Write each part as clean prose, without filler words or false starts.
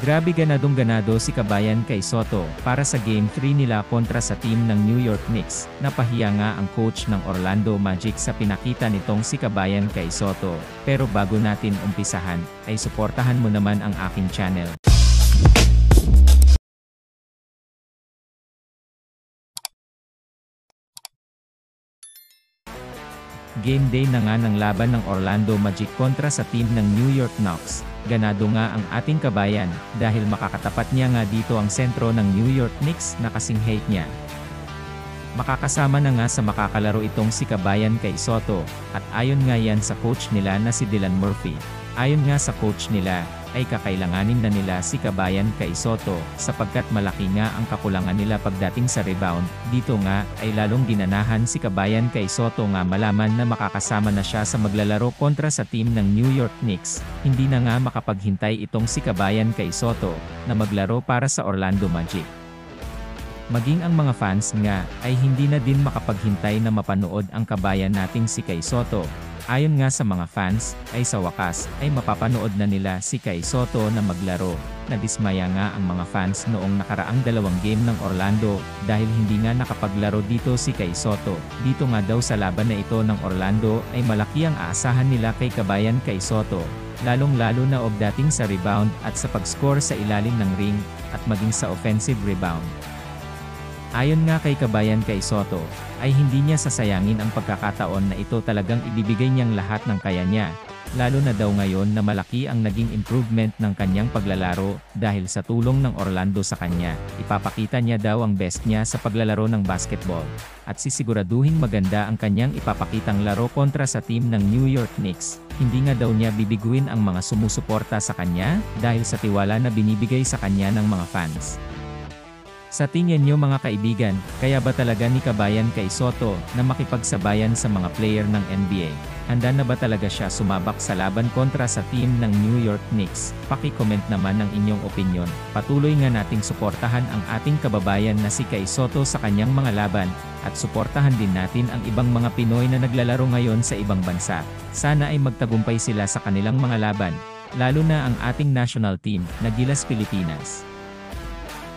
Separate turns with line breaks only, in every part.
Grabe ganadong-ganado si Kabayan kay Soto para sa Game 3 nila kontra sa team ng New York Knicks. Napahiya nga ang coach ng Orlando Magic sa pinakita nitong si Kabayan kay Soto. Pero bago natin umpisahan, ay suportahan mo naman ang aking channel. Game day na nga ng laban ng Orlando Magic kontra sa team ng New York Knicks. Ganado nga ang ating Kabayan, dahil makakatapat niya nga dito ang sentro ng New York Knicks na kasing hate niya. Makakasama na nga sa makakalaro itong si Kabayan kay Soto, at ayon nga yan sa coach nila na si Dylan Murphy. Ayon nga sa coach nila, ay kakailanganin na nila si Kabayan kay Soto, sapagkat malaki nga ang kakulangan nila pagdating sa rebound. Dito nga, ay lalong ginanahan si Kabayan kay Soto nga malaman na makakasama na siya sa maglalaro kontra sa team ng New York Knicks. Hindi na nga makapaghintay itong si Kabayan kay Soto, na maglaro para sa Orlando Magic. Maging ang mga fans nga, ay hindi na din makapaghintay na mapanood ang Kabayan nating si Kay Soto. Ayon nga sa mga fans, ay sa wakas, ay mapapanood na nila si Kay Soto na maglaro. Nadismaya nga ang mga fans noong nakaraang dalawang game ng Orlando, dahil hindi nga nakapaglaro dito si Kay Soto. Dito nga daw sa laban na ito ng Orlando, ay malaki ang aasahan nila kay Kabayan kay Soto. Lalong-lalo na dating sa rebound at sa pag-score sa ilalim ng ring, at maging sa offensive rebound. Ayon nga kay Kabayan kay Soto, ay hindi niya sasayangin ang pagkakataon na ito, talagang ibibigay niyang lahat ng kaya niya. Lalo na daw ngayon na malaki ang naging improvement ng kanyang paglalaro, dahil sa tulong ng Orlando sa kanya. Ipapakita niya daw ang best niya sa paglalaro ng basketball. At sisiguraduhin maganda ang kanyang ipapakitang laro kontra sa team ng New York Knicks. Hindi nga daw niya bibiguin ang mga sumusuporta sa kanya, dahil sa tiwala na binibigay sa kanya ng mga fans. Sa tingin niyo mga kaibigan, kaya ba talaga ni Kabayan kay Soto na makipagsabayan sa mga player ng NBA? Handa na ba talaga siya sumabak sa laban kontra sa team ng New York Knicks? Paki-comment naman ang inyong opinyon. Patuloy nga nating suportahan ang ating kababayan na si Kay Soto sa kanyang mga laban, at suportahan din natin ang ibang mga Pinoy na naglalaro ngayon sa ibang bansa. Sana ay magtagumpay sila sa kanilang mga laban, lalo na ang ating national team na Gilas Pilipinas.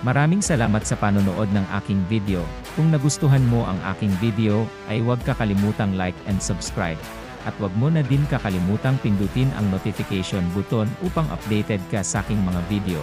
Maraming salamat sa panonood ng aking video. Kung nagustuhan mo ang aking video, ay huwag kakalimutang like and subscribe. At huwag mo na din kakalimutang pindutin ang notification button upang updated ka sa aking mga video.